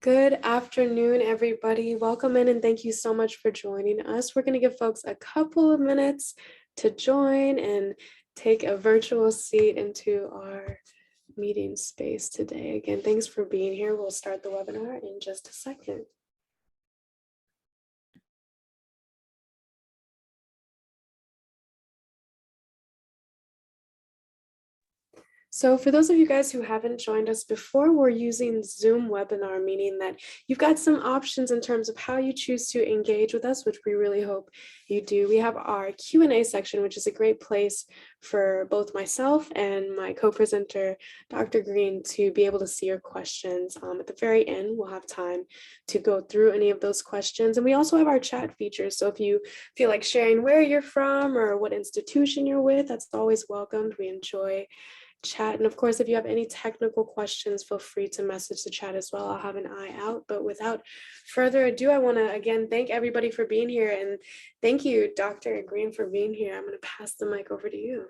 Good afternoon, everybody. Welcome in and thank you so much for joining us. We're going to give folks a couple of minutes to join and take a virtual seat into our meeting space today. Again, thanks for being here. We'll start the webinar in just a second. So for those of you guys who haven't joined us before, we're using Zoom webinar, meaning that you've got some options in terms of how you choose to engage with us, which we really hope you do. We have our Q&A section, which is a great place for both myself and my co-presenter, Dr. Green, to be able to see your questions. At the very end, we'll have time to go through any of those questions. And we also have our chat features. So if you feel like sharing where you're from or what institution you're with, that's always welcomed. We enjoy chat. And of course, if you have any technical questions, feel free to message the chat as well. I'll have an eye out. But without further ado, I want to again thank everybody for being here. And thank you, Dr. Green, for being here. I'm going to pass the mic over to you.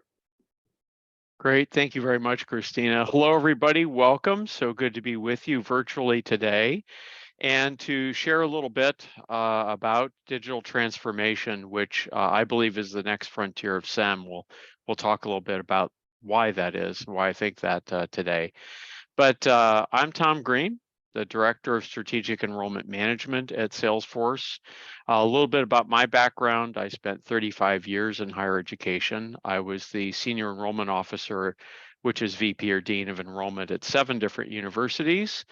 Great. Thank you very much, Christina. Hello, everybody. Welcome. So good to be with you virtually today and to share a little bit about digital transformation, which I believe is the next frontier of SEM. We'll talk a little bit about why that is, why I think that today. But I'm Tom Green, the Director of Strategic Enrollment Management at Salesforce. A little bit about my background. I spent 35 years in higher education. I was the Senior Enrollment Officer, which is VP or Dean of Enrollment at 7 different universities,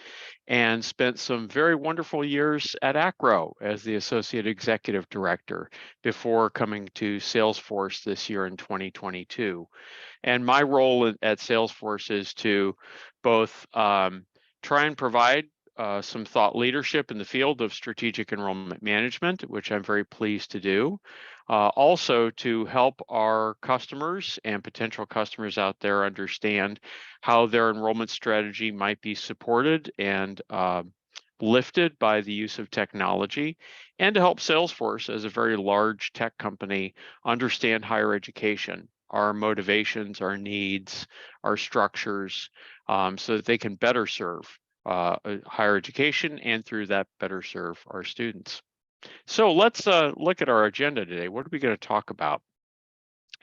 and spent some very wonderful years at Acro as the Associate Executive Director before coming to Salesforce this year in 2022. And my role at Salesforce is to both try and provide some thought leadership in the field of strategic enrollment management, which I'm very pleased to do. Also to help our customers and potential customers out there understand how their enrollment strategy might be supported and lifted by the use of technology, and to help Salesforce as a very large tech company understand higher education, our motivations, our needs, our structures, so that they can better serve higher education and through that better serve our students. So let's look at our agenda today. What are we going to talk about?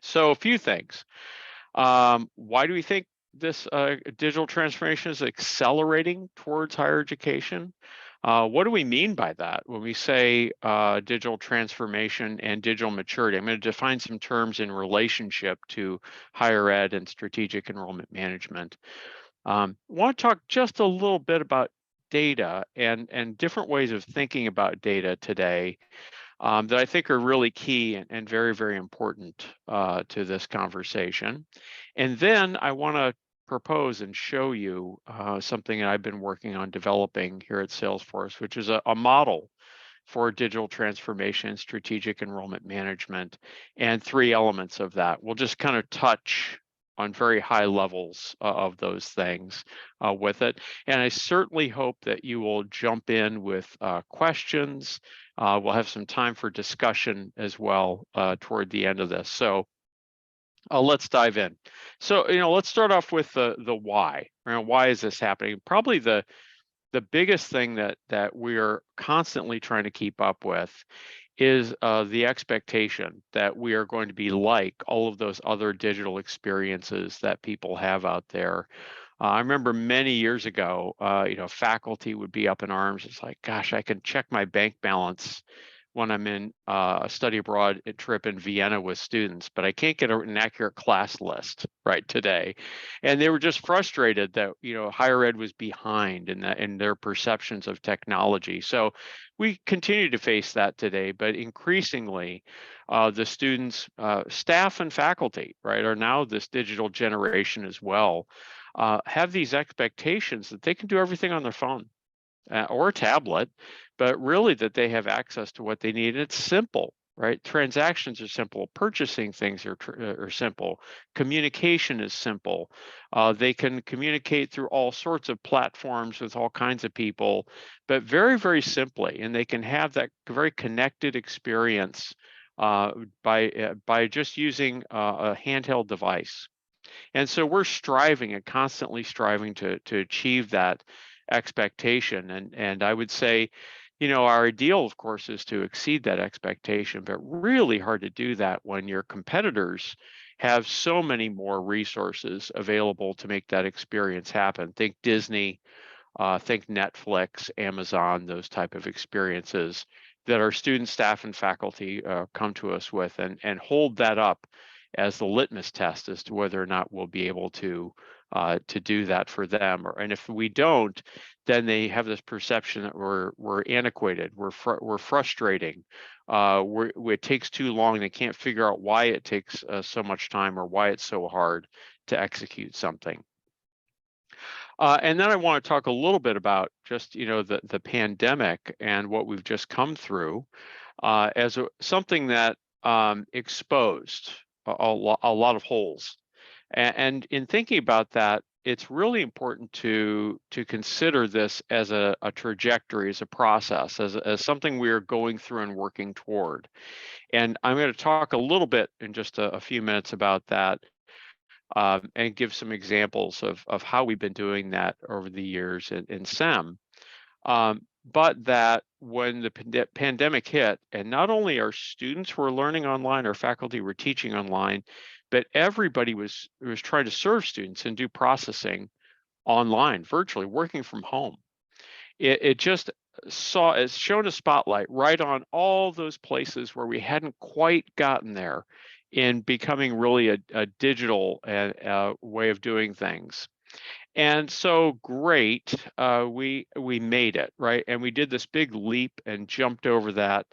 So a few things. Why do we think this digital transformation is accelerating towards higher education? What do we mean by that when we say digital transformation and digital maturity? I'm going to define some terms in relationship to higher ed and strategic enrollment management. I want to talk just a little bit about data and different ways of thinking about data today that I think are really key and very, very important to this conversation. And then I want to propose and show you something that I've been working on developing here at Salesforce, which is a model for digital transformation, strategic enrollment management, and 3 elements of that. We'll just kind of touch on very high levels of those things with it. And I certainly hope that you will jump in with questions. We'll have some time for discussion as well toward the end of this. So let's dive in. So, let's start off with the why. Why is this happening? Probably the biggest thing that we are constantly trying to keep up with is the expectation that we are going to be like all of those other digital experiences that people have out there. I remember many years ago, faculty would be up in arms. It's like, gosh, I can check my bank balance when I'm in a study abroad trip in Vienna with students, but I can't get an accurate class list right today. And they were just frustrated that, higher ed was behind in their perceptions of technology. So we continue to face that today, but increasingly the students, staff and faculty, right, are now this digital generation as well, have these expectations that they can do everything on their phone or a tablet, but really that they have access to what they need. It's simple, right? Transactions are simple. Purchasing things are simple. Communication is simple. They can communicate through all sorts of platforms with all kinds of people, but very, very simply. And they can have that very connected experience by just using a handheld device. And so we're striving and constantly striving to achieve that expectation. And I would say, our ideal, of course, is to exceed that expectation, but really hard to do that when your competitors have so many more resources available to make that experience happen. Think Disney, think Netflix, Amazon, those type of experiences that our students, staff, and faculty come to us with, and hold that up as the litmus test as to whether or not we'll be able to do that for them. And if we don't, then they have this perception that we're antiquated, we're frustrating, it takes too long. They can't figure out why it takes so much time or why it's so hard to execute something. And then I want to talk a little bit about just the pandemic and what we've just come through as something that exposed a lot of holes. And in thinking about that, it's really important to consider this as a trajectory, as a process, as something we are going through and working toward. And I'm going to talk a little bit in just a few minutes about that. And give some examples of how we've been doing that over the years in SEM. But that when the pandemic hit, and not only our students were learning online, our faculty were teaching online, but everybody was trying to serve students and do processing online, virtually, working from home. It just it's shown a spotlight right on all those places where we hadn't quite gotten there in becoming really a digital way of doing things. And so great, we made it, right? And we did this big leap and jumped over that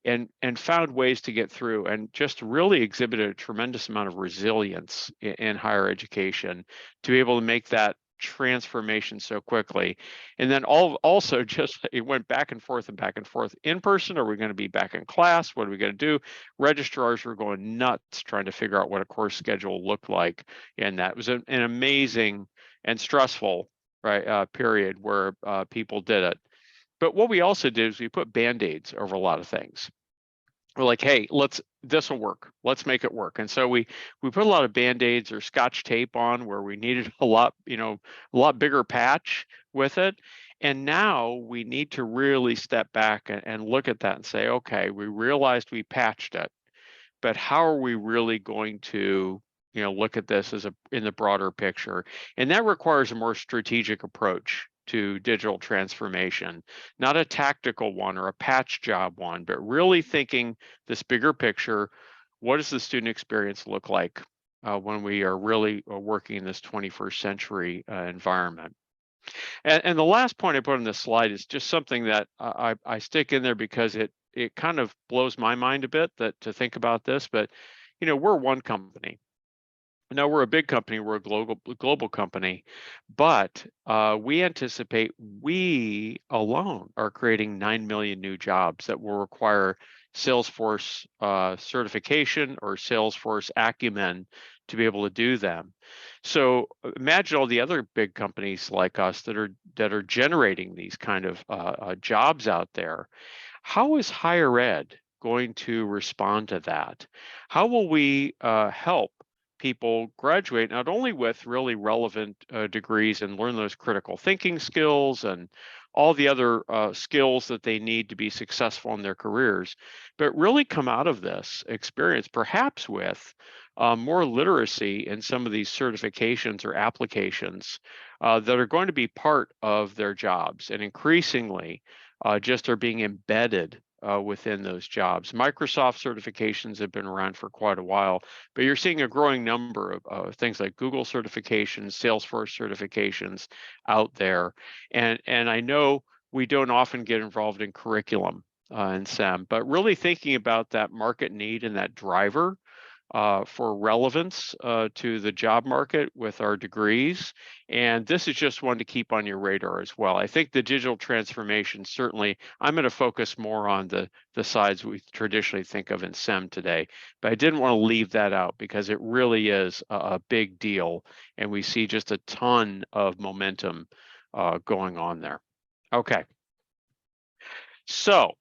and found ways to get through, and just really exhibited a tremendous amount of resilience in higher education to be able to make that transformation so quickly. And then also just it went back and forth and back and forth. In person, are we going to be back in class? What are we going to do? Registrars were going nuts trying to figure out what a course schedule looked like. And that was an amazing and stressful period where people did it. But what we also did is we put band-aids over a lot of things. We're like, hey, this will work. Let's make it work. And so we put a lot of band-aids or Scotch tape on where we needed a lot bigger patch with it. And now we need to really step back and look at that and say, okay, we realized we patched it, but how are we really going to look at this in the broader picture? And that requires a more strategic approach to digital transformation, not a tactical one or a patch job one, but really thinking this bigger picture. What does the student experience look like when we are really working in this 21st century environment? And the last point I put on this slide is just something that I stick in there because it kind of blows my mind a bit to think about this. But we're one company. Now we're a big company, we're a global company, but we anticipate we alone are creating 9 million new jobs that will require Salesforce certification or Salesforce acumen to be able to do them. So imagine all the other big companies like us that are generating these kind of jobs out there. How is higher ed going to respond to that? How will we help people graduate not only with really relevant degrees and learn those critical thinking skills and all the other skills that they need to be successful in their careers, but really come out of this experience perhaps with more literacy in some of these certifications or applications that are going to be part of their jobs and increasingly just are being embedded within those jobs. Microsoft certifications have been around for quite a while, but you're seeing a growing number of things like Google certifications, Salesforce certifications out there. And I know we don't often get involved in curriculum in SEM, but really thinking about that market need and that driver for relevance to the job market with our degrees. And this is just one to keep on your radar as well. I think the digital transformation, certainly, I'm going to focus more on the sides we traditionally think of in SEM today, but I didn't want to leave that out because it really is a big deal. And we see just a ton of momentum going on there. Okay. So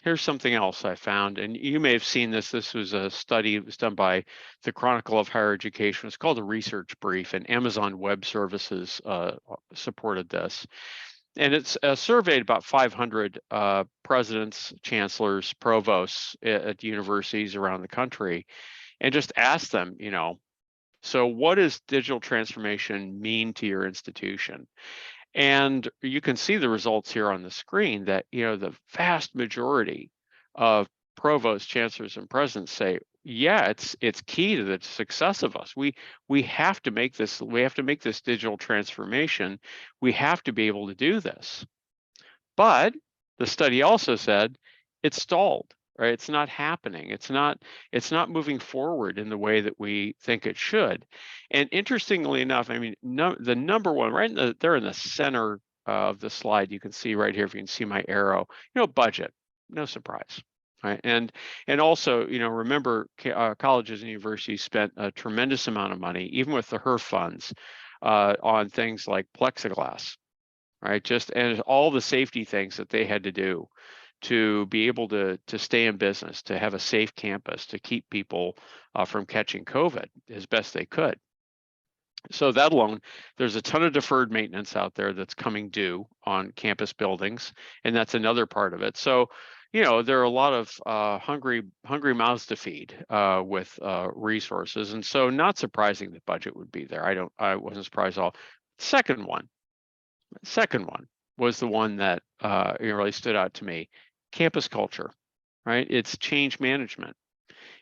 Here's something else I found, and you may have seen this. This was a study that was done by the Chronicle of Higher Education. It's called a research brief, and Amazon Web Services supported this. And it's surveyed about 500 presidents, chancellors, provosts at universities around the country, and just asked them, so what does digital transformation mean to your institution? And you can see the results here on the screen that, the vast majority of provosts, chancellors, and presidents say, yeah, it's key to the success of us. We have to make this, digital transformation. We have to be able to do this. But the study also said it's stalled, right? It's not happening. It's not moving forward in the way that we think it should. And interestingly enough, I mean, the number one, right there in the center of the slide, you can see right here, if you can see my arrow, budget, no surprise. Right. And also, remember, colleges and universities spent a tremendous amount of money, even with the HERF funds, on things like plexiglass, right? And all the safety things that they had to do to be able to stay in business, to have a safe campus, to keep people from catching COVID as best they could. So that alone, there's a ton of deferred maintenance out there that's coming due on campus buildings, and that's another part of it. So, there are a lot of hungry mouths to feed with resources, and so not surprising that budget would be there. I wasn't surprised at all. Second one was the one that really stood out to me. Campus culture, right? It's change management.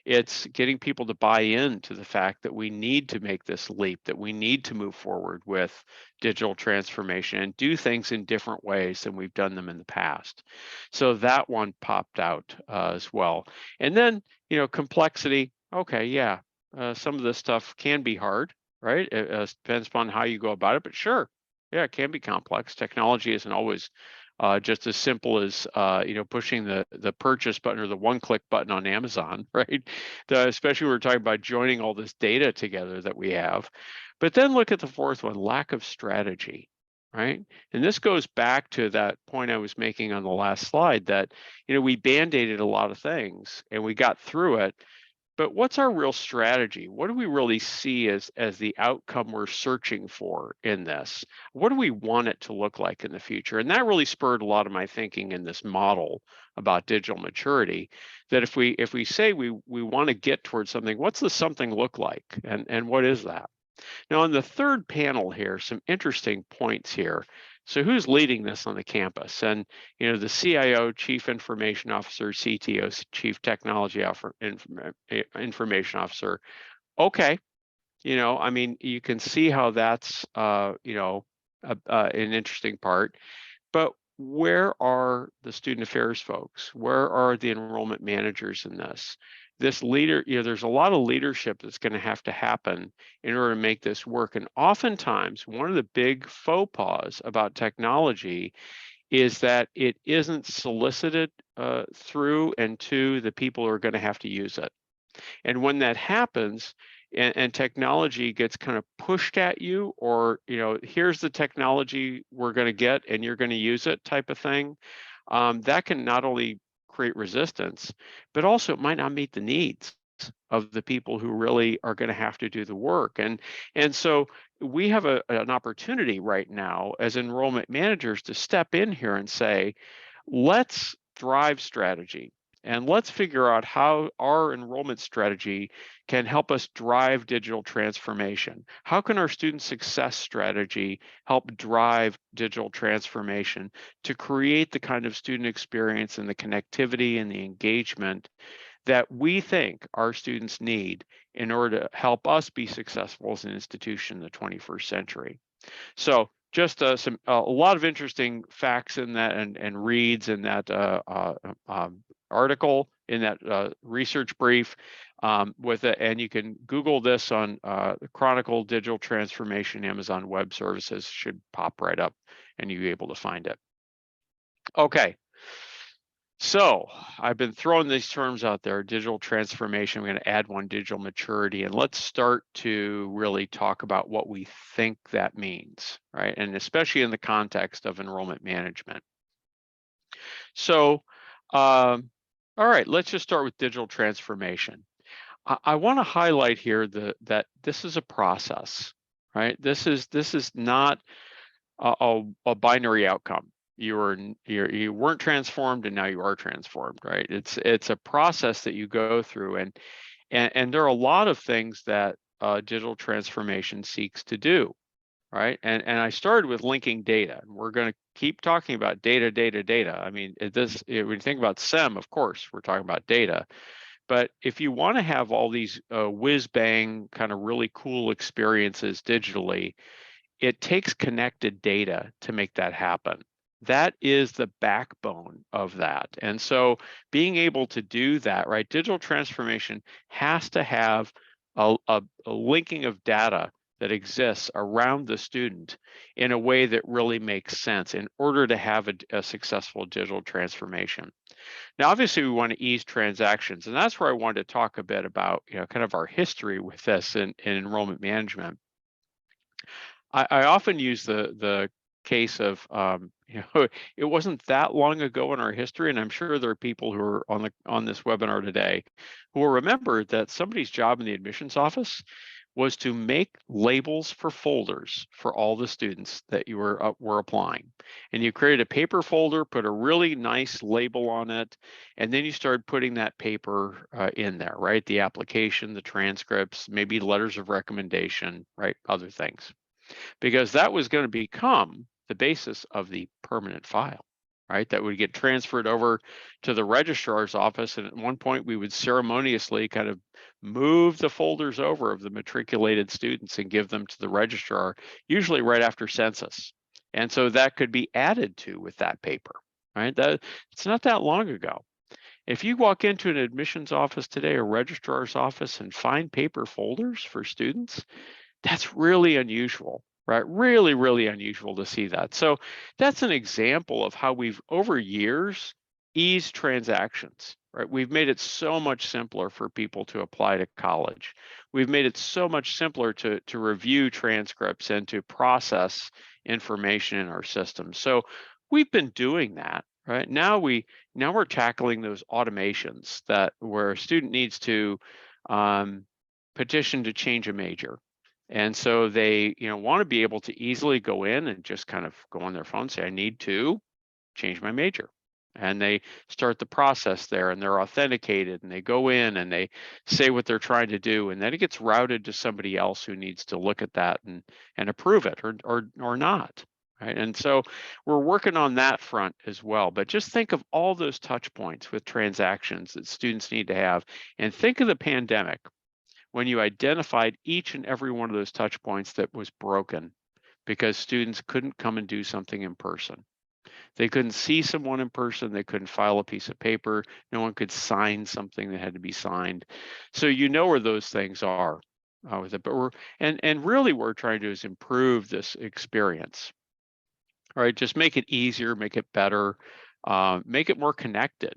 It's getting people to buy into the fact that we need to make this leap, that we need to move forward with digital transformation and do things in different ways than we've done them in the past. So that one popped out as well. And then, complexity. Okay, yeah, some of this stuff can be hard, right? It depends upon how you go about it, but sure, yeah, it can be complex. Technology isn't always just as simple as pushing the purchase button or the one-click button on Amazon, right? Especially when we're talking about joining all this data together that we have. But then look at the fourth one: lack of strategy, right? And this goes back to that point I was making on the last slide, that we band-aided a lot of things and we got through it. But what's our real strategy? What do we really see as the outcome we're searching for in this? What do we want it to look like in the future? And that really spurred a lot of my thinking in this model about digital maturity, that if we say we want to get towards something, what's the something look like? And what is that? Now, on the third panel here, some interesting points here. So who's leading this on the campus? And, the CIO, Chief Information Officer, CTO, Chief Technology Information Officer. Okay, I mean, you can see how that's, an interesting part. But where are the student affairs folks? Where are the enrollment managers in this? This leader, there's a lot of leadership that's going to have to happen in order to make this work. And oftentimes, one of the big faux pas about technology is that it isn't solicited through and to the people who are going to have to use it. And when that happens, and technology gets kind of pushed at you, or here's the technology we're going to get and you're going to use it type of thing, that can not only create resistance, but also it might not meet the needs of the people who really are going to have to do the work. And so we have an opportunity right now as enrollment managers to step in here and say, let's drive strategy. And let's figure out how our enrollment strategy can help us drive digital transformation. How can our student success strategy help drive digital transformation to create the kind of student experience and the connectivity and the engagement that we think our students need in order to help us be successful as an institution in the 21st century? So just a lot of interesting facts in that, and reads in that article, in that research brief with it. And you can Google this on the Chronicle Digital Transformation Amazon Web Services. Should pop right up and you'll be able to find it. Okay. So I've been throwing these terms out there: digital transformation. I'm going to add one: digital maturity. And let's start to really talk about what we think that means, right? And especially in the context of enrollment management. So All right, let's just start with digital transformation. I want to highlight here that this is a process, right? This is not a binary outcome. You weren't transformed and now you are transformed, right? It's a process that you go through, and there are a lot of things that digital transformation seeks to do, right? And I started with linking data, and we're going to keep talking about data, data, data. I mean, when you think about SEM, of course, we're talking about data. But if you want to have all these whiz bang kind of really cool experiences digitally, it takes connected data to make that happen. That is the backbone of that. And so being able to do that, right? Digital transformation has to have a linking of data that exists around the student in a way that really makes sense in order to have a successful digital transformation. Now, obviously, we want to ease transactions, and that's where I wanted to talk a bit about, kind of our history with this in enrollment management. I often use the case of, it wasn't that long ago in our history, and I'm sure there are people who are on this webinar today who will remember that somebody's job in the admissions office was to make labels for folders for all the students that you were applying. And you created a paper folder, put a really nice label on it, and then you started putting that paper in there, right? The application, the transcripts, maybe letters of recommendation, right? Other things, because that was going to become the basis of the permanent file, right? That would get transferred over to the registrar's office. And at one point, we would ceremoniously kind of move the folders over of the matriculated students and give them to the registrar, usually right after census. And so that could be added to with that paper, right? It's not that long ago. If you walk into an admissions office today, a registrar's office, and find paper folders for students, that's really unusual, right? Really, really unusual to see that. So that's an example of how we've, over years, eased transactions, right? We've made it so much simpler for people to apply to college. We've made it so much simpler to review transcripts and to process information in our system. So we've been doing that, right? Now we're tackling those automations that where a student needs to petition to change a major. And so they, want to be able to easily go in and just kind of go on their phone and say, I need to change my major. And they start the process there, and they're authenticated, and they go in and they say what they're trying to do. And then it gets routed to somebody else who needs to look at that and approve it or not. Right. And so we're working on that front as well. But just think of all those touch points with transactions that students need to have. And think of the pandemic, when you identified each and every one of those touch points that was broken because students couldn't come and do something in person. They couldn't see someone in person. They couldn't file a piece of paper. No one could sign something that had to be signed. So you know where those things are with it. But and really what we're trying to do is improve this experience. All right, just make it easier, make it better, make it more connected.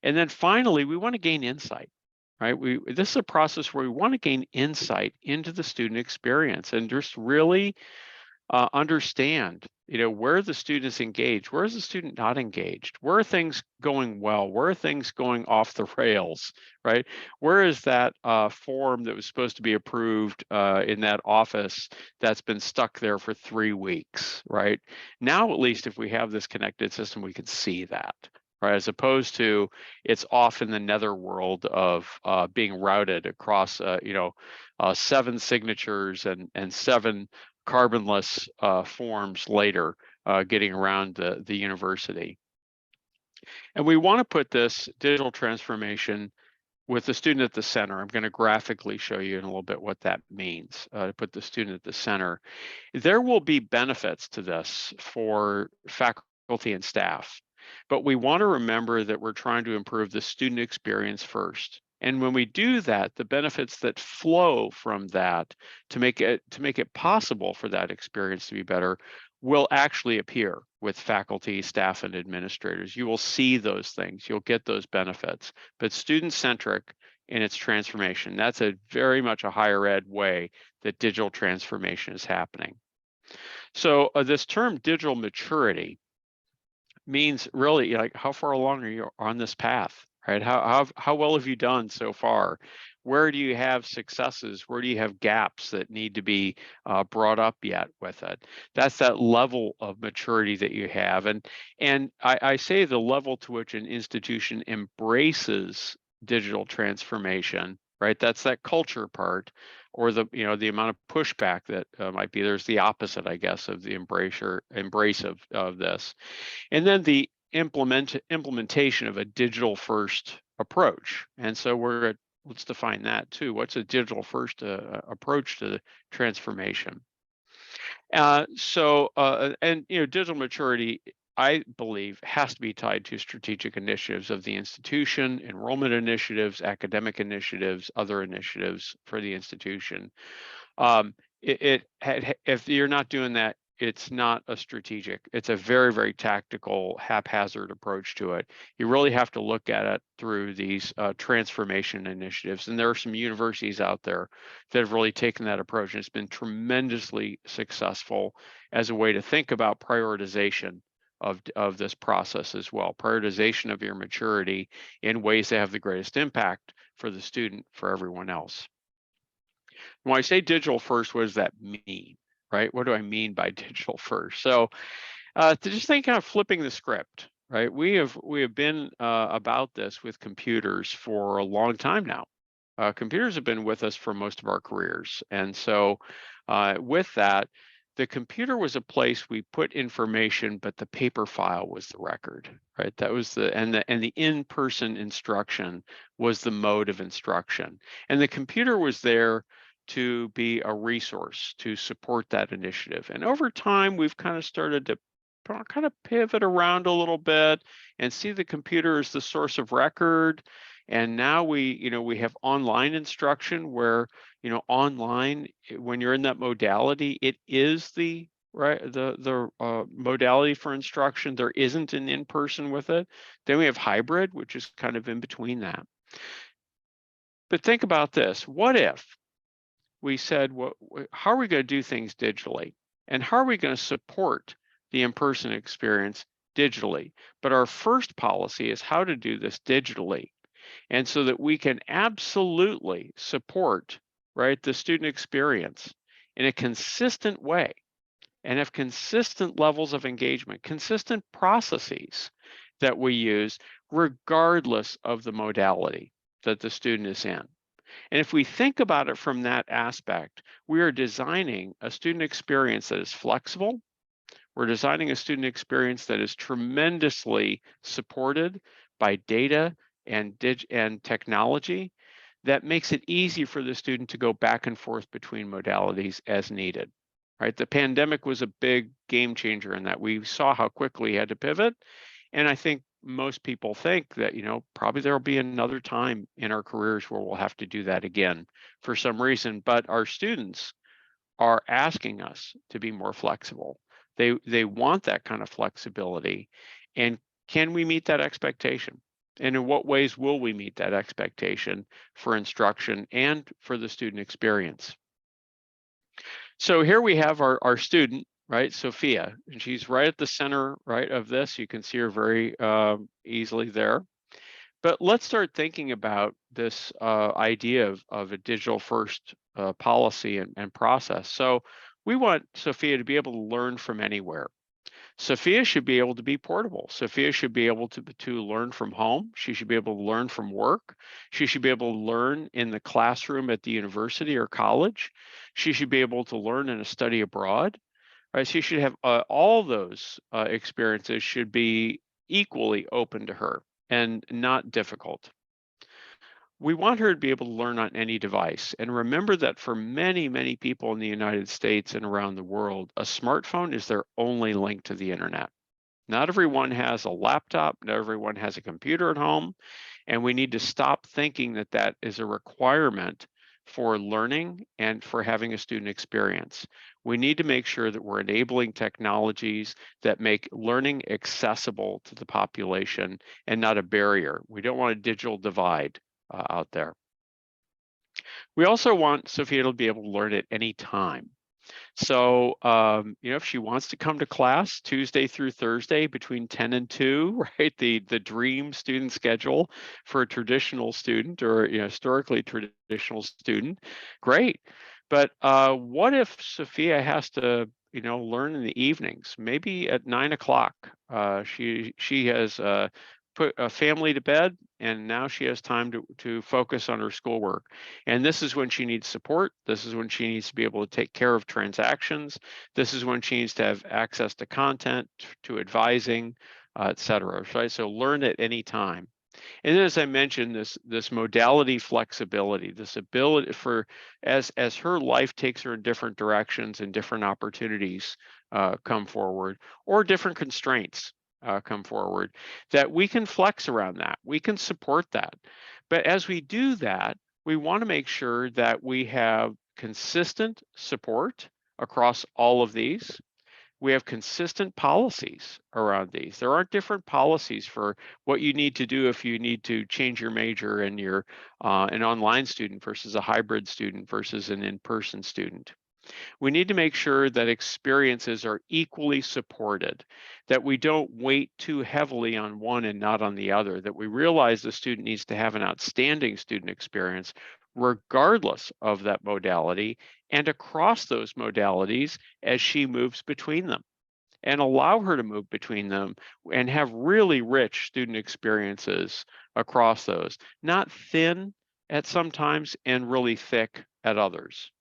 And then finally, we want to gain insight, right? This is a process where we want to gain insight into the student experience and just really understand, where the student is engaged, where is the student not engaged, where are things going well, where are things going off the rails, right? Where is that form that was supposed to be approved in that office that's been stuck there for 3 weeks, right? Now, at least if we have this connected system, we can see that. Right, as opposed to it's off in the netherworld of being routed across, 7 signatures and 7 carbonless forms later, getting around the university. And we want to put this digital transformation with the student at the center. I'm going to graphically show you in a little bit what that means, to put the student at the center. There will be benefits to this for faculty and staff, but we want to remember that we're trying to improve the student experience first. And when we do that, the benefits that flow from that to make it possible for that experience to be better will actually appear with faculty, staff, and administrators. You will see those things, you'll get those benefits, but student-centric in its transformation. That's a very much a higher ed way that digital transformation is happening. So this term digital maturity means really like how far along are you on this path, right? How well have you done so far? Where do you have successes? Where do you have gaps that need to be brought up yet with it? That's that level of maturity that you have, and I say the level to which an institution embraces digital transformation, right? That's that culture part, or the amount of pushback that might be. There's the opposite, I guess, of the embrace of this, and then the implementation of a digital first approach. And so let's define that too. What's a digital first approach to transformation? And digital maturity, I believe, has to be tied to strategic initiatives of the institution, enrollment initiatives, academic initiatives, other initiatives for the institution. If you're not doing that, it's not a strategic. It's a very, very tactical, haphazard approach to it. You really have to look at it through these transformation initiatives. And there are some universities out there that have really taken that approach, and it's been tremendously successful as a way to think about prioritization of this process as well. Prioritization of your maturity in ways that have the greatest impact for the student, for everyone else. When I say digital first, what does that mean, right? What do I mean by digital first? So to just think kind of flipping the script, right? We have been about this with computers for a long time now. Computers have been with us for most of our careers, and so with that, the computer was a place we put information, but the paper file was the record, right? That was the in-person instruction was the mode of instruction, and the computer was there to be a resource to support that initiative. And over time, we've kind of started to kind of pivot around a little bit and see the computer as the source of record. And now we have online instruction where, online, when you're in that modality, it is the modality for instruction. There isn't an in-person with it. Then we have hybrid, which is kind of in between that. But think about this. What if we said, how are we going to do things digitally? And how are we going to support the in-person experience digitally? But our first policy is how to do this digitally. And so that we can absolutely support, right, the student experience in a consistent way and have consistent levels of engagement, consistent processes that we use regardless of the modality that the student is in. And if we think about it from that aspect, we are designing a student experience that is flexible. We're designing a student experience that is tremendously supported by data and technology that makes it easy for the student to go back and forth between modalities as needed. Right? The pandemic was a big game changer in that we saw how quickly we had to pivot. And I think most people think that, probably there'll be another time in our careers where we'll have to do that again for some reason. But our students are asking us to be more flexible. They want that kind of flexibility. And can we meet that expectation? And in what ways will we meet that expectation for instruction and for the student experience? So here we have our student, right, Sophia, and she's right at the center, right, of this. You can see her very easily there. But let's start thinking about this idea of a digital first policy and process. So we want Sophia to be able to learn from anywhere. Sophia should be able to be portable. Sophia should be able to learn from home. She should be able to learn from work. She should be able to learn in the classroom at the university or college. She should be able to learn in a study abroad. Right? She should have all those experiences should be equally open to her and not difficult. We want her to be able to learn on any device. And remember that for many, many people in the United States and around the world, a smartphone is their only link to the internet. Not everyone has a laptop, not everyone has a computer at home, and we need to stop thinking that that is a requirement for learning and for having a student experience. We need to make sure that we're enabling technologies that make learning accessible to the population and not a barrier. We don't want a digital divide out there. We also want Sophia to be able to learn at any time. So, if she wants to come to class Tuesday through Thursday between 10 and 2, right? The dream student schedule for a traditional student or historically traditional student, great. But what if Sophia has to, learn in the evenings, maybe at 9 o'clock? She has put a family to bed, and now she has time to focus on her schoolwork. And this is when she needs support. This is when she needs to be able to take care of transactions. This is when she needs to have access to content, to advising, et cetera. Right? So learn at any time. And then, as I mentioned, this modality flexibility, this ability for as her life takes her in different directions and different opportunities come forward, or different constraints come forward, that we can flex around that. We can support that. But as we do that, we want to make sure that we have consistent support across all of these. We have consistent policies around these. There aren't different policies for what you need to do if you need to change your major and you're an online student versus a hybrid student versus an in-person student. We need to make sure that experiences are equally supported, that we don't weight too heavily on one and not on the other, that we realize the student needs to have an outstanding student experience regardless of that modality and across those modalities as she moves between them, and allow her to move between them and have really rich student experiences across those, not thin at some times and really thick at others.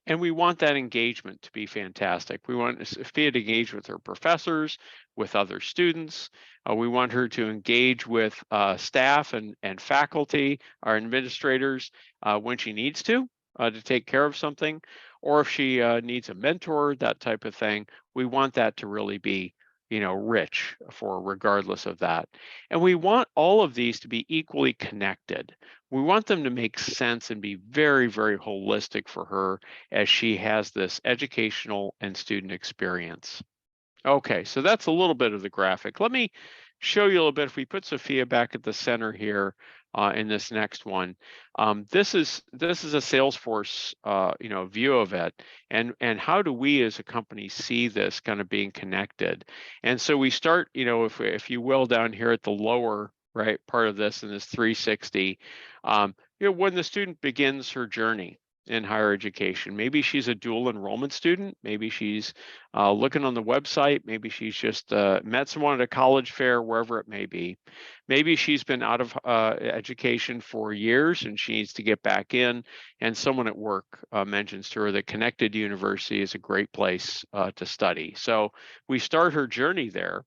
And we want that engagement to be fantastic. We want Sophia to engage with her professors, with other students. We want her to engage with staff and faculty, our administrators, when she needs to take care of something, or if she needs a mentor, that type of thing. We want that to really be, rich for regardless of that. And we want all of these to be equally connected. We want them to make sense and be very, very holistic for her as she has this educational and student experience. Okay, so that's a little bit of the graphic. Let me show you a little bit. If we put Sophia back at the center here in this next one, this is a Salesforce view of it, and how do we as a company see this kind of being connected? And so we start, if you will, down here at the lower right part of this in this 360, when the student begins her journey in higher education. Maybe she's a dual enrollment student. Maybe she's looking on the website. Maybe she's just met someone at a college fair, wherever it may be. Maybe she's been out of education for years and she needs to get back in. And someone at work mentions to her that Connected University is a great place to study. So we start her journey there.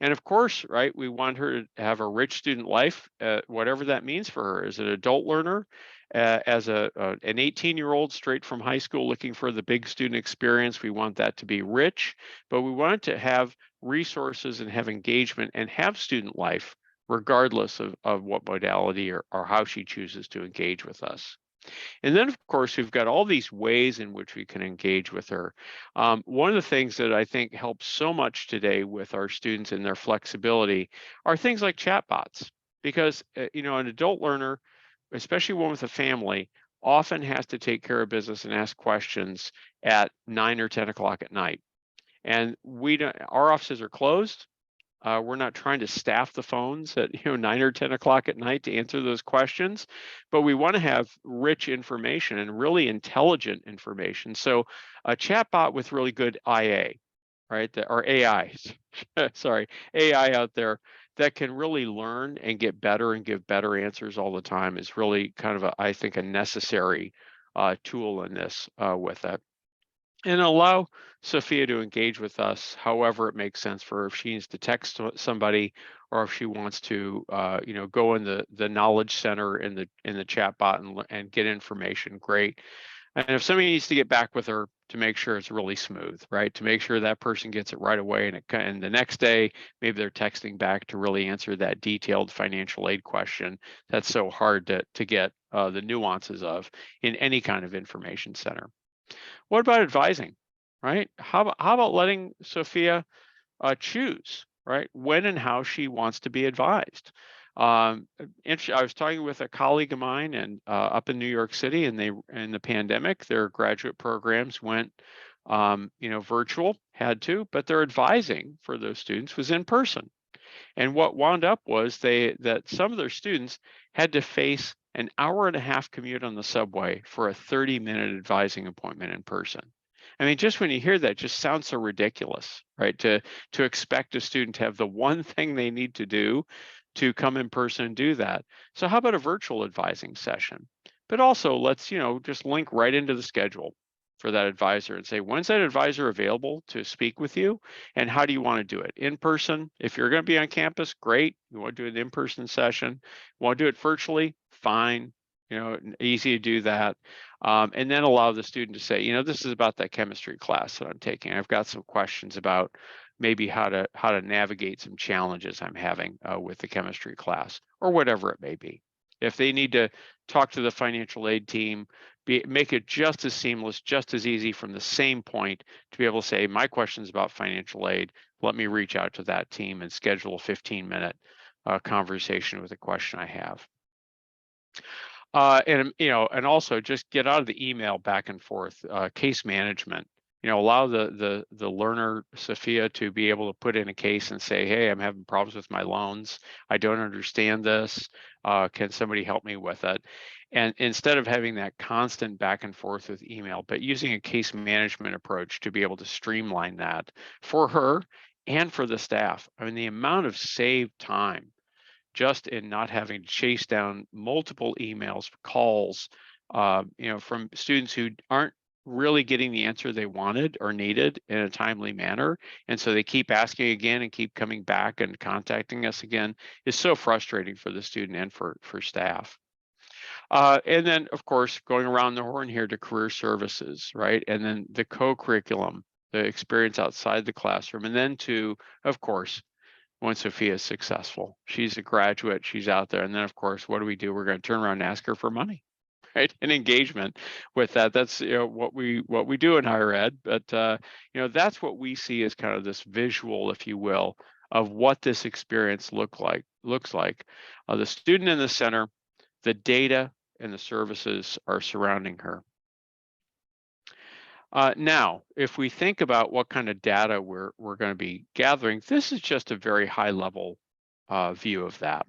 And of course, right, we want her to have a rich student life, whatever that means for her. As an adult learner, as an 18-year-old straight from high school looking for the big student experience, we want that to be rich, but we want it to have resources and have engagement and have student life regardless of what modality or how she chooses to engage with us. And then, of course, we've got all these ways in which we can engage with her. One of the things that I think helps so much today with our students and their flexibility are things like chatbots, because an adult learner, especially one with a family, often has to take care of business and ask questions at 9 or 10 o'clock at night. And our offices are closed. We're not trying to staff the phones at 9 or 10 o'clock at night to answer those questions, but we want to have rich information and really intelligent information. So a chatbot with really good IA, right, or AI, sorry, AI out there that can really learn and get better and give better answers all the time is really kind of I think a necessary tool in this with it. And allow Sophia to engage with us however it makes sense for her. If she needs to text somebody, or if she wants to, go in the knowledge center in the chat bot and get information, great. And if somebody needs to get back with her to make sure it's really smooth, right? To make sure that person gets it right away, and the next day maybe they're texting back to really answer that detailed financial aid question that's so hard to get the nuances of in any kind of information center. What about advising, right? How about letting Sophia choose, right, when and how she wants to be advised? I was talking with a colleague of mine and up in New York City, and in the pandemic, their graduate programs went, virtual, had to, but their advising for those students was in person. And what wound up was that some of their students had to face an hour and a half commute on the subway for a 30-minute advising appointment in person. I mean, just when you hear that, just sounds so ridiculous, right? To expect a student to have the one thing they need to do to come in person and do that. So how about a virtual advising session? But also let's, just link right into the schedule for that advisor and say, when's that advisor available to speak with you? And how do you want to do it? In person, if you're going to be on campus, great. You want to do an in-person session. You want to do it virtually? Fine. Easy to do that. And then allow the student to say, this is about that chemistry class that I'm taking. I've got some questions about maybe how to navigate some challenges I'm having with the chemistry class, or whatever it may be. If they need to talk to the financial aid team, make it just as seamless, just as easy from the same point to be able to say, my question's about financial aid. Let me reach out to that team and schedule a 15-minute conversation with a question I have. And also just get out of the email back and forth. Case management. Allow the learner, Sophia, to be able to put in a case and say, hey, I'm having problems with my loans. I don't understand this. Can somebody help me with it? And instead of having that constant back and forth with email, but using a case management approach to be able to streamline that for her and for the staff. I mean, the amount of saved time just in not having to chase down multiple emails, calls, from students who aren't really getting the answer they wanted or needed in a timely manner. And so they keep asking again and keep coming back and contacting us again, is so frustrating for the student and for staff. And then, of course, going around the horn here to career services, right? And then the co-curriculum, the experience outside the classroom, and then to, of course, when Sophia is successful. She's a graduate, she's out there. And then of course, what do? We're going to turn around and ask her for money, right? And engagement with that. That's what we do in higher ed. But that's what we see as kind of this visual, if you will, of what this experience looks like. The student in the center, the data and the services are surrounding her. Now, if we think about what kind of data we're going to be gathering, this is just a very high level view of that.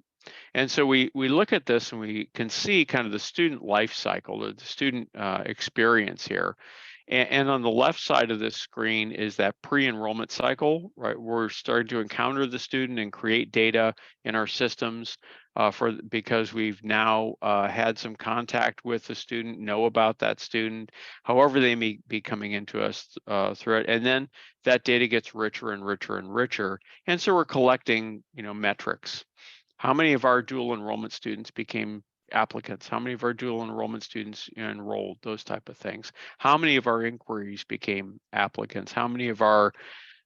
And so we look at this and we can see kind of the student life cycle, or the student experience here. And on the left side of this screen is that pre-enrollment cycle, right? We're starting to encounter the student and create data in our systems because we've now had some contact with the student, know about that student, however they may be coming into us through it. And then that data gets richer and richer and richer. And so we're collecting, metrics. How many of our dual enrollment students became applicants? How many of our dual enrollment students enrolled? Those type of things. How many of our inquiries became applicants? How many of our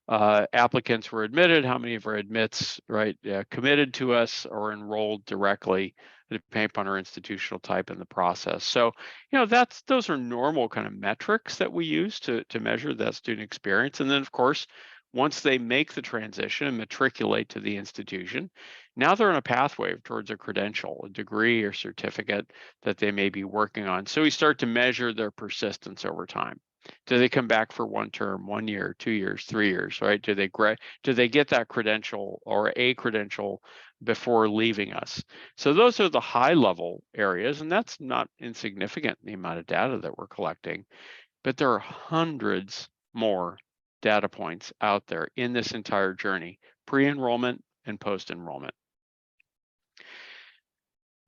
applicants were admitted? How many of our admits, right, committed to us or enrolled directly, depending upon our institutional type in the process? So, those are normal kind of metrics that we use to measure that student experience. And then, of course, once they make the transition and matriculate to the institution, now they're on a pathway towards a credential, a degree or certificate that they may be working on. So we start to measure their persistence over time. Do they come back for 1 term, 1 year, 2 years, 3 years, right? Do they get that credential or a credential before leaving us? So those are the high level areas, and that's not insignificant, the amount of data that we're collecting, but there are hundreds more data points out there in this entire journey, pre-enrollment and post-enrollment.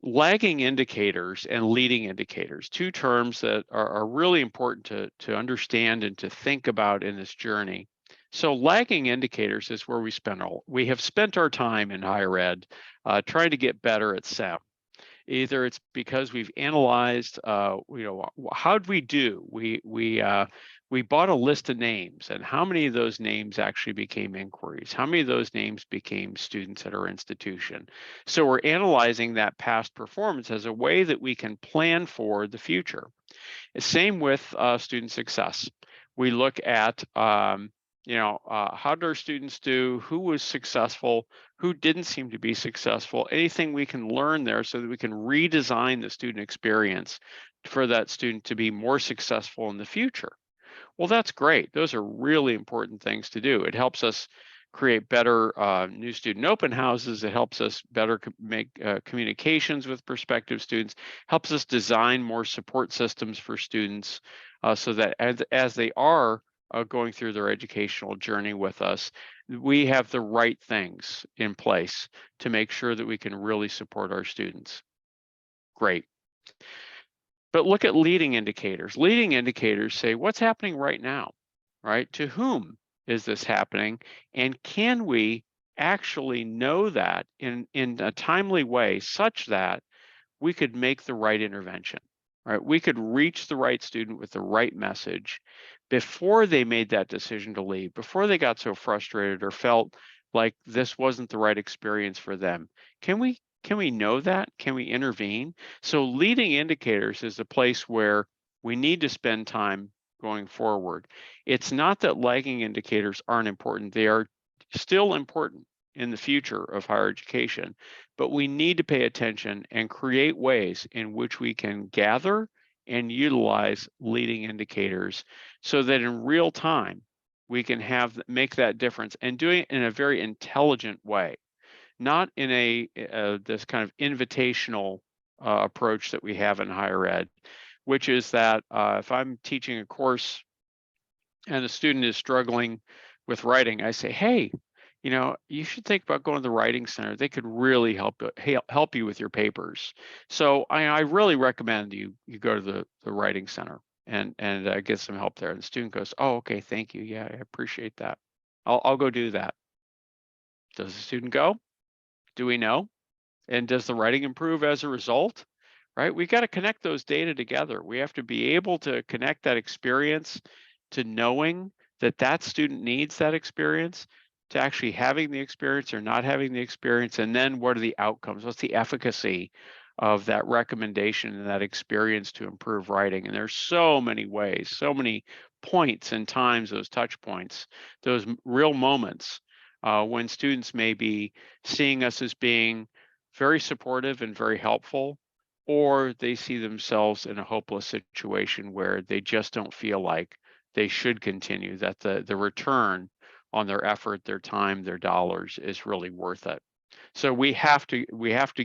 Lagging indicators and leading indicators, 2 terms that are really important to understand and to think about in this journey. So lagging indicators is where we have spent our time in higher ed trying to get better at SEM. Either it's because we've analyzed, how'd we do? We bought a list of names, and how many of those names actually became inquiries? How many of those names became students at our institution? So we're analyzing that past performance as a way that we can plan for the future. Same with student success. We look at, how did our students do? Who was successful? who didn't seem to be successful, anything we can learn there so that we can redesign the student experience for that student to be more successful in the future. Well, that's great. Those are really important things to do. It helps us create better new student open houses. It helps us better make communications with prospective students, helps us design more support systems for students so that as they are going through their educational journey with us, we have the right things in place to make sure that we can really support our students. Great. But look at leading indicators. Leading indicators say what's happening right now, right? To whom is this happening? And can we actually know that in a timely way such that we could make the right intervention, right? We could reach the right student with the right message before they made that decision to leave, before they got so frustrated or felt like this wasn't the right experience for them. Can we know that? Can we intervene? So leading indicators is a place where we need to spend time going forward. It's not that lagging indicators aren't important. They are still important in the future of higher education, but we need to pay attention and create ways in which we can gather and utilize leading indicators so that in real time we can make that difference and doing it in a very intelligent way, not in this kind of invitational approach that we have in higher ed, which is that if I'm teaching a course and a student is struggling with writing, I say, hey, you should think about going to the writing center. They could really help you with your papers. So I really recommend you go to the writing center and get some help there. And the student goes, oh, okay, thank you. Yeah, I appreciate that. I'll go do that. Does the student go? Do we know? And does the writing improve as a result? Right? We got to connect those data together. We have to be able to connect that experience to knowing that that student needs that experience, to actually having the experience or not having the experience, and then what are the outcomes? What's the efficacy of that recommendation and that experience to improve writing? And there's so many ways, so many points and times, those touch points, those real moments when students may be seeing us as being very supportive and very helpful, or they see themselves in a hopeless situation where they just don't feel like they should continue, that the return on their effort, their time, their dollars is really worth it. So we have to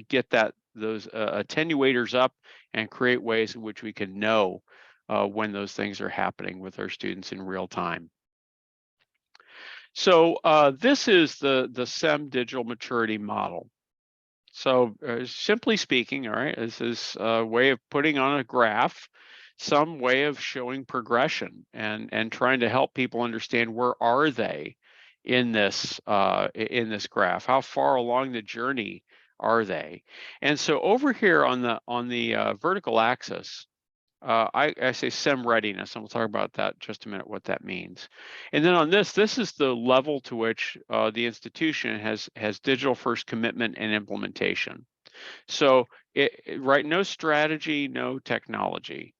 get those attenuators up and create ways in which we can know when those things are happening with our students in real time. So this is the SEM digital maturity model. So simply speaking, all right, this is a way of putting on a graph, some way of showing progression and trying to help people understand where are they in this graph, how far along the journey are they. And so over here on the vertical axis, I say SEM readiness, and we'll talk about that just a minute, what that means. And then on this is the level to which the institution has digital first commitment and implementation. So right, no strategy, no technology.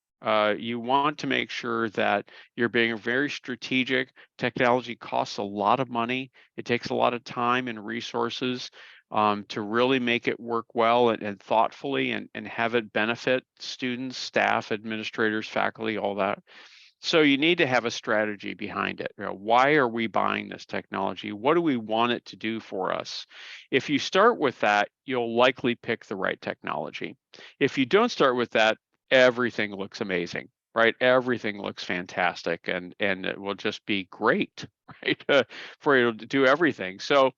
You want to make sure that you're being very strategic. Technology costs a lot of money. It takes a lot of time and resources to really make it work well and thoughtfully and have it benefit students, staff, administrators, faculty, all that. So you need to have a strategy behind it. Why are we buying this technology? What do we want it to do for us? If you start with that, you'll likely pick the right technology. If you don't start with that, everything looks amazing, right? Everything looks fantastic and it will just be great, right? For you to do everything. So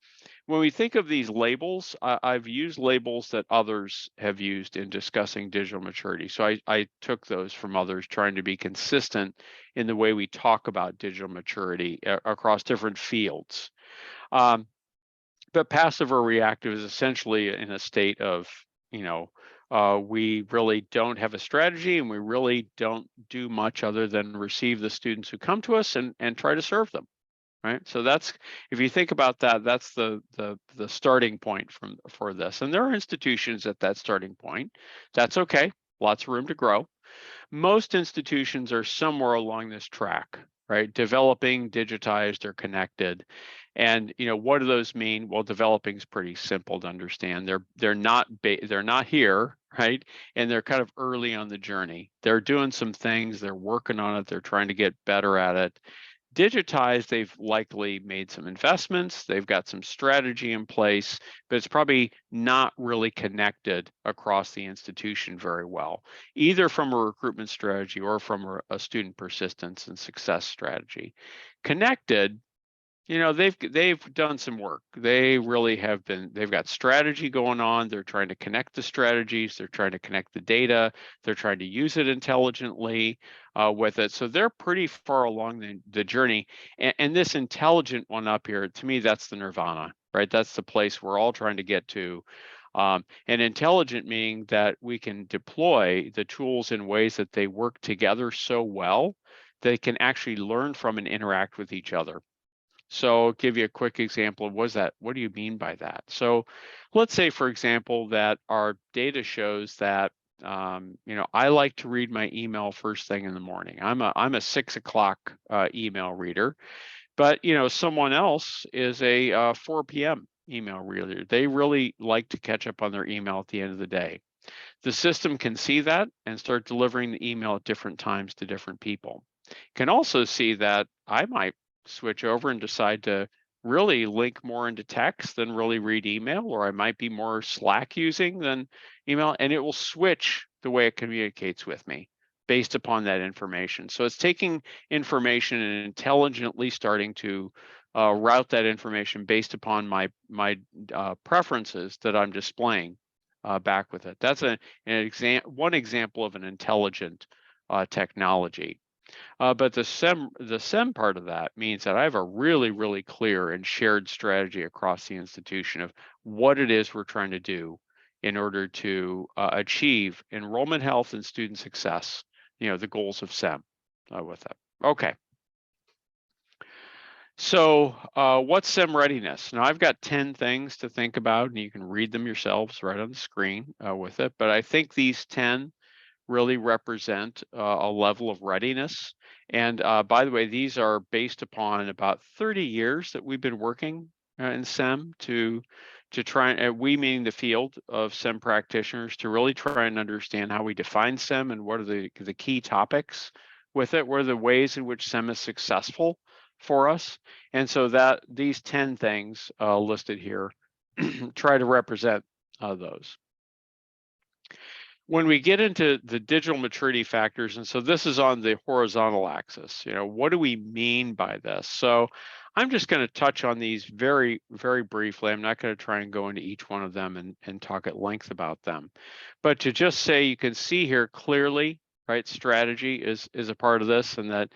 when we think of these labels, I've used labels that others have used in discussing digital maturity. So I took those from others, trying to be consistent in the way we talk about digital maturity across different fields. But passive or reactive is essentially in a state of, we really don't have a strategy and we really don't do much other than receive the students who come to us and try to serve them. Right. So that's, if you think about that, that's the starting point for this. And there are institutions at that starting point. That's okay. Lots of room to grow. Most institutions are somewhere along this track, right? Developing, digitized, or connected. And what do those mean? Well, developing is pretty simple to understand. They're not here, right? And they're kind of early on the journey. They're doing some things, they're working on it, they're trying to get better at it. Digitized, they've likely made some investments, they've got some strategy in place, but it's probably not really connected across the institution very well, either from a recruitment strategy or from a student persistence and success strategy. Connected, they've done some work. They really have been, they've got strategy going on. They're trying to connect the strategies. They're trying to connect the data. They're trying to use it intelligently with it. So they're pretty far along the journey. And this intelligent one up here, to me, that's the nirvana, right? That's the place we're all trying to get to. And intelligent meaning that we can deploy the tools in ways that they work together so well, they can actually learn from and interact with each other. So I'll give you a quick example of what do you mean by that? So let's say, for example, that our data shows that I like to read my email first thing in the morning. I'm a 6 o'clock email reader, but someone else is a 4 p.m. email reader. They really like to catch up on their email at the end of the day. The system can see that and start delivering the email at different times to different people. Can also see that I might switch over and decide to really link more into text than really read email, or I might be more Slack using than email, and it will switch the way it communicates with me based upon that information. So it's taking information and intelligently starting to route that information based upon my preferences that I'm displaying back with it. That's one example of an intelligent technology. But the SEM part of that means that I have a really, really clear and shared strategy across the institution of what it is we're trying to do in order to achieve enrollment health and student success, the goals of SEM with it. Okay. So what's SEM readiness? Now I've got 10 things to think about, and you can read them yourselves right on the screen with it. But I think these 10 really represent a level of readiness. And by the way, these are based upon about 30 years that we've been working in SEM to try, and we meaning the field of SEM practitioners, to really try and understand how we define SEM and what are the key topics with it, what are the ways in which SEM is successful for us. And so that these 10 things listed here try to represent those. When we get into the digital maturity factors, and so this is on the horizontal axis, what do we mean by this? So I'm just going to touch on these very, very briefly. I'm not going to try and go into each one of them and talk at length about them. But to just say, you can see here clearly, right, strategy is a part of this, and that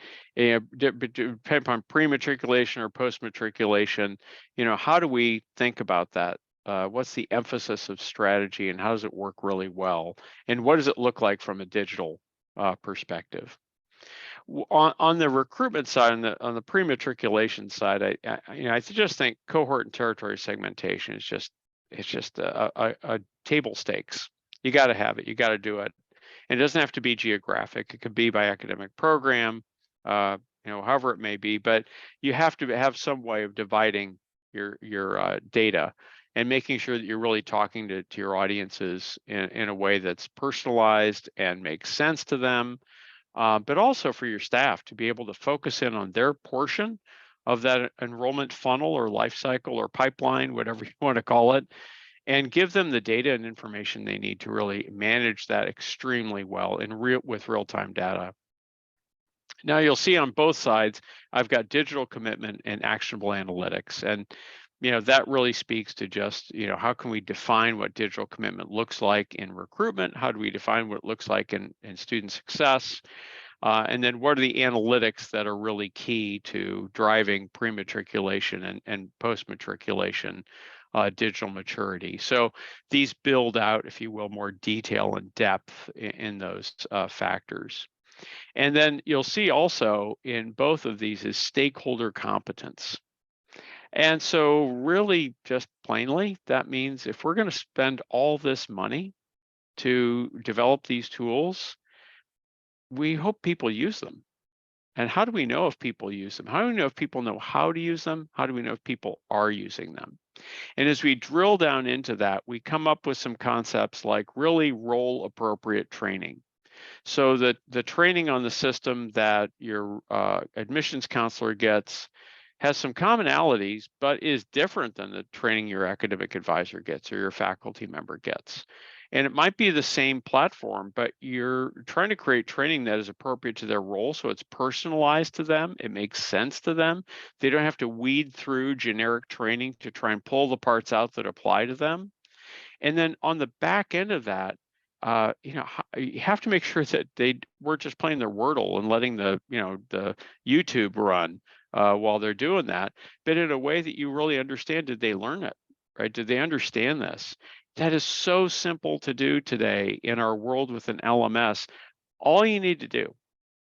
depending upon pre-matriculation or post-matriculation, how do we think about that? What's the emphasis of strategy, and how does it work really well? And what does it look like from a digital perspective? On the recruitment side, on the pre-matriculation side, I just think cohort and territory segmentation is just a table stakes. You got to have it. You got to do it. And it doesn't have to be geographic. It could be by academic program, however it may be. But you have to have some way of dividing your data and making sure that you're really talking to your audiences in a way that's personalized and makes sense to them, but also for your staff to be able to focus in on their portion of that enrollment funnel or life cycle or pipeline, whatever you want to call it, and give them the data and information they need to really manage that extremely well with real-time data. Now you'll see on both sides, I've got digital commitment and actionable analytics. And that really speaks to just, how can we define what digital commitment looks like in recruitment? How do we define what it looks like in student success? And then what are the analytics that are really key to driving pre-matriculation and post-matriculation digital maturity? So these build out, if you will, more detail and depth in those factors. And then you'll see also in both of these is stakeholder competence. And so really, just plainly, that means if we're going to spend all this money to develop these tools, we hope people use them. And how do we know if people use them? How do we know if people know how to use them? How do we know if people are using them? And as we drill down into that, we come up with some concepts like really role appropriate training. So that the training on the system that your admissions counselor gets has some commonalities, but is different than the training your academic advisor gets or your faculty member gets. And it might be the same platform, but you're trying to create training that is appropriate to their role. So it's personalized to them. It makes sense to them. They don't have to weed through generic training to try and pull the parts out that apply to them. And then on the back end of that, you have to make sure that they weren't just playing their Wordle and letting the YouTube run while they're doing that, but in a way that you really understand. Did they learn it, right? Did they understand this? That is so simple to do today in our world with an LMS. All you need to do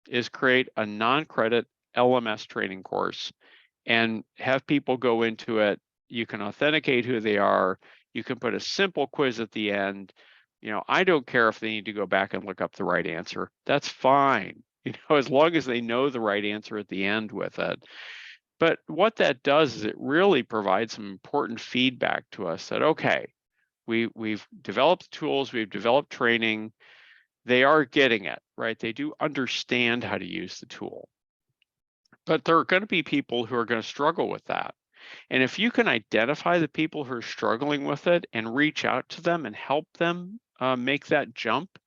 is create a non-credit LMS training course and have people go into it. You can authenticate who they are. You can put a simple quiz at the end. I don't care if they need to go back and look up the right answer. That's fine, as long as they know the right answer at the end with it. But what that does is it really provides some important feedback to us that, okay, we've developed tools, we've developed training, they are getting it, right? They do understand how to use the tool. But there are going to be people who are going to struggle with that. And if you can identify the people who are struggling with it and reach out to them and help them make that jump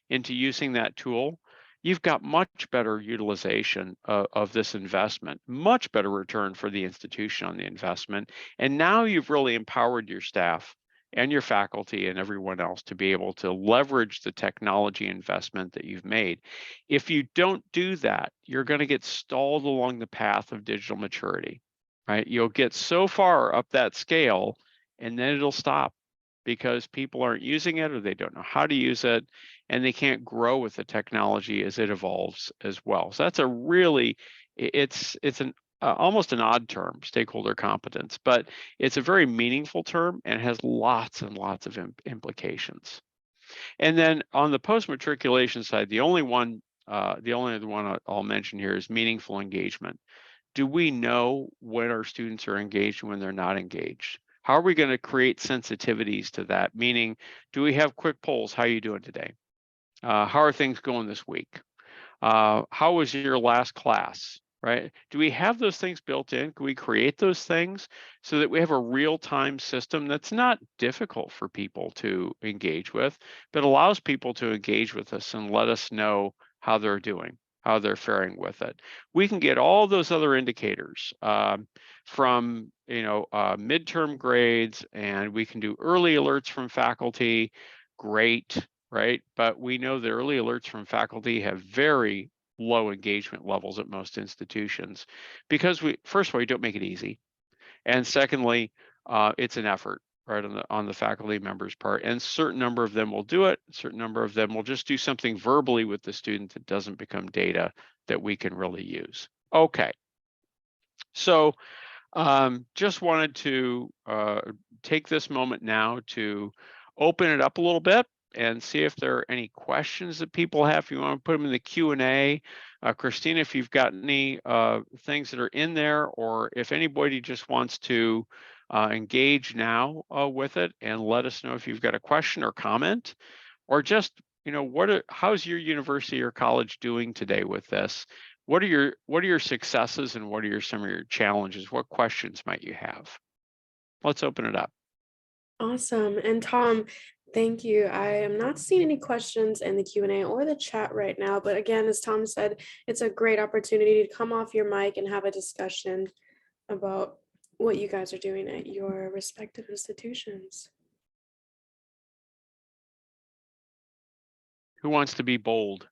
into using that tool, you've got much better utilization of this investment, much better return for the institution on the investment. And now you've really empowered your staff and your faculty and everyone else to be able to leverage the technology investment that you've made. If you don't do that, you're going to get stalled along the path of digital maturity, right? You'll get so far up that scale and then it'll stop because people aren't using it or they don't know how to use it and they can't grow with the technology as it evolves as well. So that's a really, it's an almost an odd term, stakeholder competence, but it's a very meaningful term and has lots and lots of implications. And then on the post-matriculation side, the only other one I'll mention here is meaningful engagement. Do we know when our students are engaged and when they're not engaged? How are we going to create sensitivities to that? Meaning, do we have quick polls? How are you doing today? How are things going this week? How was your last class, right? Do we have those things built in? Can we create those things so that we have a real-time system that's not difficult for people to engage with, but allows people to engage with us and let us know how they're doing, how they're faring with it? We can get all those other indicators from midterm grades, and we can do early alerts from faculty. Great, right? But we know that early alerts from faculty have very low engagement levels at most institutions because first of all, we don't make it easy. And secondly, it's an effort, right, on the faculty members' part. And a certain number of them will do it. A certain number of them will just do something verbally with the student that doesn't become data that we can really use. Okay. So just wanted to take this moment now to open it up a little bit and see if there are any questions that people have. If you want to put them in the Q&A, Christina, if you've got any things that are in there, or if anybody just wants to engage now with it and let us know if you've got a question or comment, or just how's your university or college doing today with this? What are your successes and what are some of your challenges? What questions might you have? Let's open it up. Awesome. And Tom, thank you. I am not seeing any questions in the Q&A or the chat right now, but again, as Tom said, it's a great opportunity to come off your mic and have a discussion about what you guys are doing at your respective institutions. Who wants to be bold?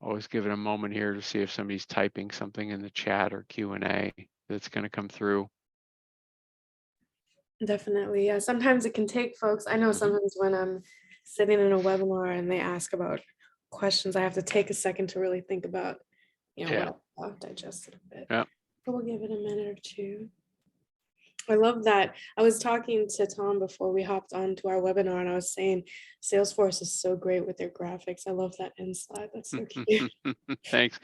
Always give it a moment here to see if somebody's typing something in the chat or Q&A that's going to come through. Definitely. Yeah. Sometimes it can take folks. I know sometimes when I'm sitting in a webinar and they ask about questions, I have to take a second to really think about, Yeah. digest it a bit. Yeah. But we'll give it a minute or two. I love that. I was talking to Tom before we hopped onto our webinar, and I was saying Salesforce is so great with their graphics. I love that insight. That's so cute. Thanks.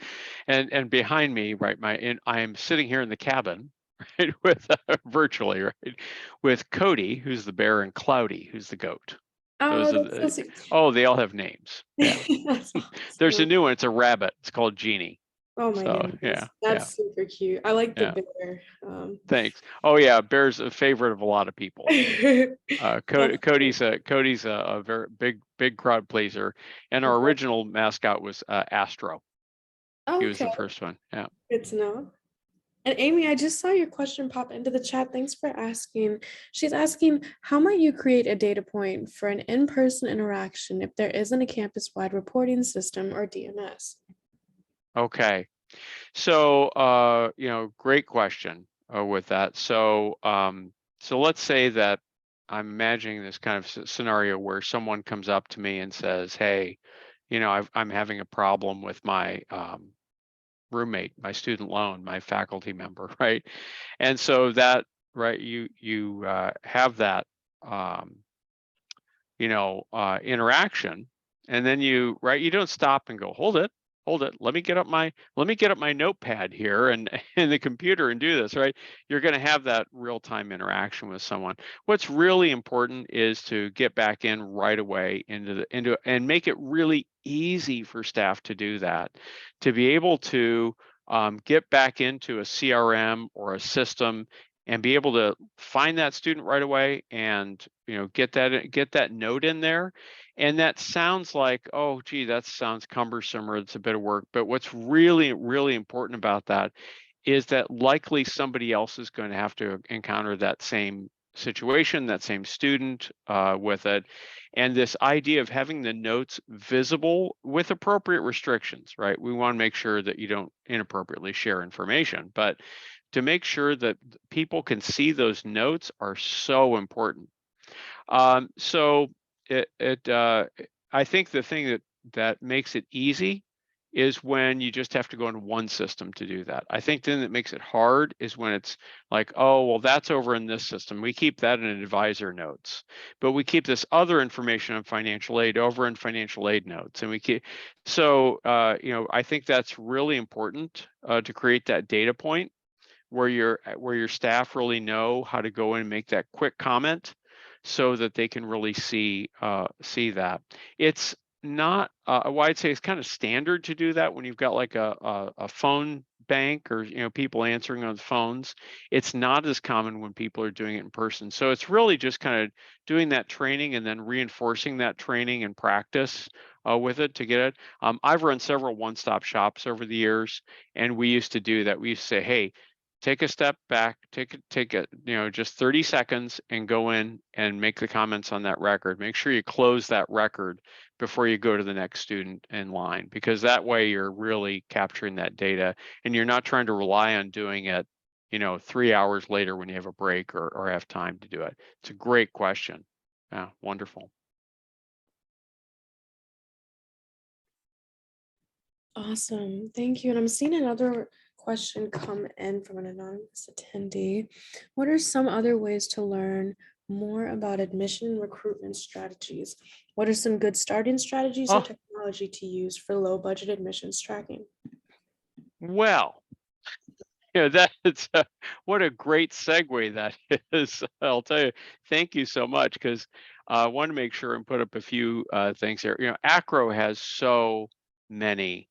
And behind me, right, I am sitting here in the cabin, right, with virtually, right, with Cody, who's the bear, and Cloudy, who's the goat. Oh, Those are that's so the, sweet. oh, they all have names. Yeah. That's There's a awesome. new one. It's a rabbit. It's called Genie. Oh my So goodness. yeah, That's super cute. I like the yeah. bear. Thanks. Oh yeah, bear's a favorite of a lot of people. That's cool. Cody's a very big crowd pleaser, and our Okay. original mascot was Astro. He was Okay, the first one. Yeah. good to know. And Amy, I just saw your question pop into the chat. Thanks for asking. She's asking, how might you create a data point for an in-person interaction if there isn't a campus-wide reporting system or DMS? Okay. So great question with that. So let's say that I'm imagining this kind of scenario where someone comes up to me and says, "Hey, I'm having a problem with my roommate, my student loan, my faculty member," right? And so that, right, you have that um, interaction, and then you don't stop and go, hold it, let me get up my notepad here and in the computer and do this, right? You're going to have that real-time interaction with someone. What's really important is to get back in right away into and make it really easy for staff to do that, to be able to get back into a CRM or a system and be able to find that student right away and get that note in there. And that sounds like, oh gee, that sounds cumbersome or it's a bit of work, but what's really really important about that is that likely somebody else is going to have to encounter that same situation, that same student with it. And this idea of having the notes visible with appropriate restrictions, right? We want to make sure that you don't inappropriately share information, but to make sure that people can see those notes are so important. So I think the thing that makes it easy is when you just have to go into one system to do that. I think then that makes it hard is when it's like, oh, well, that's over in this system. We keep that in advisor notes, but we keep this other information on financial aid over in financial aid notes. And we keep, so, I think that's really important to create that data point where your staff really know how to go in and make that quick comment so that they can really see that. It's not well, I'd say it's kind of standard to do that when you've got like a phone bank or people answering on the phones. It's not as common when people are doing it in person. So it's really just kind of doing that training and then reinforcing that training and practice with it to get it. I've run several one-stop shops over the years, and we used to do that. We used to say, hey, take a step back, take a just 30 seconds and go in and make the comments on that record. Make sure you close that record before you go to the next student in line, because that way you're really capturing that data and you're not trying to rely on doing it 3 hours later when you have a break or have time to do it. It's a great question. Yeah, wonderful. Awesome. Thank you. And I'm seeing another question come in from an anonymous attendee. What are some other ways to learn more about admission and recruitment strategies? What are some good starting strategies or Oh, technology to use for low budget admissions tracking? well, that's what a great segue that is. I'll tell you, thank you so much, because I want to make sure and put up a few things here. ACRO has so many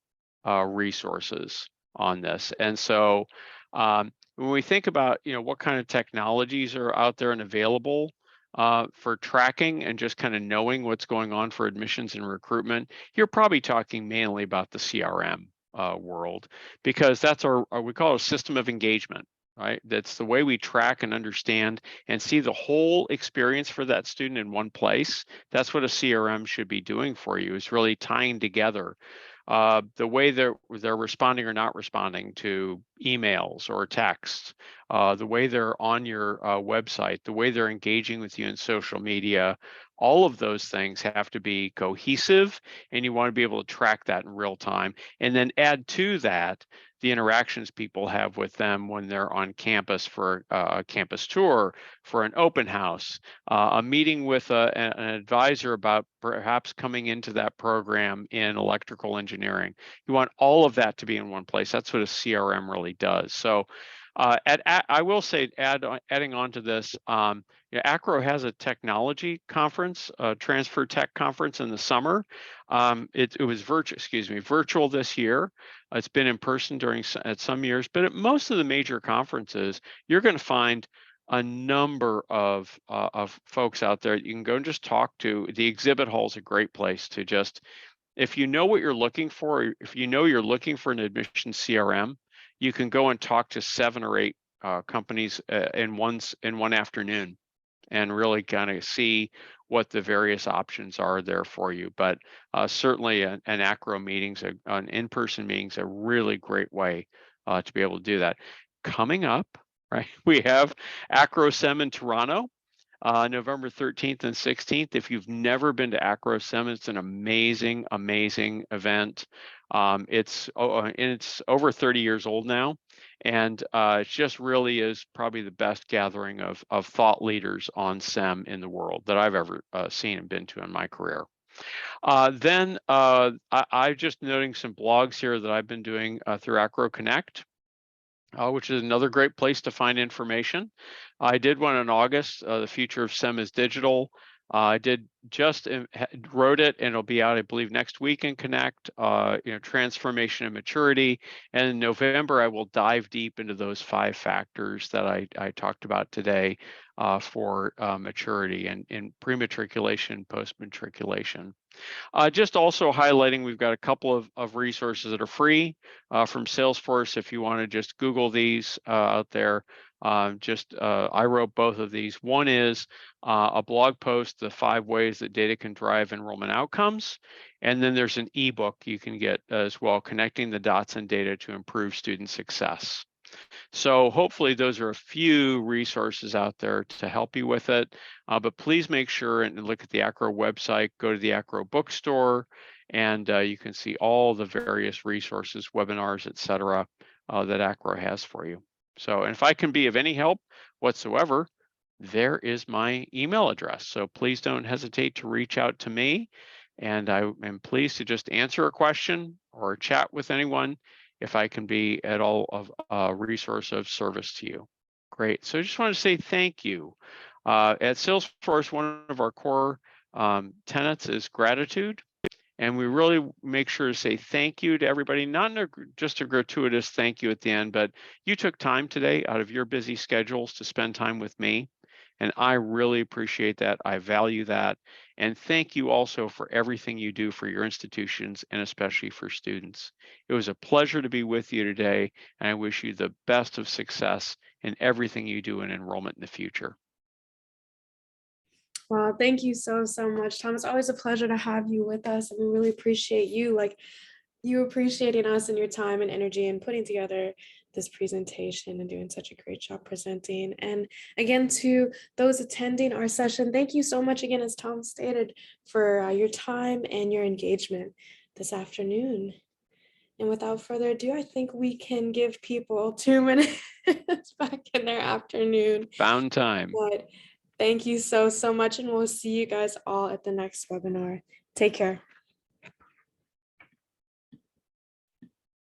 resources on this, and so when we think about what kind of technologies are out there and available for tracking and just kind of knowing what's going on for admissions and recruitment, you're probably talking mainly about the CRM world, because that's our we call it a system of engagement, right? That's the way we track and understand and see the whole experience for that student in one place. That's what a CRM should be doing for you, is really tying together the way they're responding or not responding to emails or texts, the way they're on your website, the way they're engaging with you in social media. All of those things have to be cohesive, and you want to be able to track that in real time. And then add to that the interactions people have with them when they're on campus for a campus tour, for an open house, a meeting with an advisor about perhaps coming into that program in electrical engineering. You want all of that to be in one place. That's what a CRM really does. So I will say, adding on to this, ACRO has a technology conference, a transfer tech conference in the summer. It was virtual this year. It's been in person at some years, but at most of the major conferences, you're going to find a number of folks out there that you can go and just talk to. The exhibit hall is a great place to just, if you know what you're looking for, if you know you're looking for an admission CRM, you can go and talk to 7 or 8 companies in one afternoon, and really kind of see what the various options are there for you. But certainly an ACRO meeting's, an in-person meeting's a really great way to be able to do that. Coming up, right, we have ACRO SEM in Toronto, November 13th and 16th. If you've never been to ACRO SEM, it's an amazing, amazing event. It's over 30 years old now, and it just really is probably the best gathering of thought leaders on SEM in the world that I've ever seen and been to in my career. I'm just noting some blogs here that I've been doing through ACRO Connect, which is another great place to find information. I did one in August, the future of SEM is digital. I wrote it, and it'll be out, I believe, next week in Connect, transformation and maturity. And in November, I will dive deep into those 5 factors that I talked about today for maturity and in pre-matriculation, post-matriculation. Just also highlighting, we've got a couple of resources that are free from Salesforce. If you want to just Google these out there, I wrote both of these. One is a blog post, the 5 ways that data can drive enrollment outcomes. And then there's an ebook you can get as well, connecting the dots and data to improve student success. So hopefully those are a few resources out there to help you with it. But please make sure and look at the ACRO website, go to the ACRO bookstore, and you can see all the various resources, webinars, etc., that ACRO has for you. So, and if I can be of any help whatsoever, there is my email address. So please don't hesitate to reach out to me. And I am pleased to just answer a question or chat with anyone if I can be at all of a resource of service to you. Great. So I just want to say thank you. At Salesforce, one of our core tenets is gratitude. And we really make sure to say thank you to everybody, not just a gratuitous thank you at the end, but you took time today out of your busy schedules to spend time with me. And I really appreciate that. I value that. And thank you also for everything you do for your institutions and especially for students. It was a pleasure to be with you today, and I wish you the best of success in everything you do in enrollment in the future. Well, thank you so much, Tom. It's always a pleasure to have you with us, and we really appreciate you appreciating us and your time and energy and putting together this presentation and doing such a great job presenting. And again, to those attending our session, thank you so much again, as Tom stated, for your time and your engagement this afternoon. And without further ado, I think we can give people 2 minutes back in their afternoon. Found time. But thank you so much, and we'll see you guys all at the next webinar. Take care.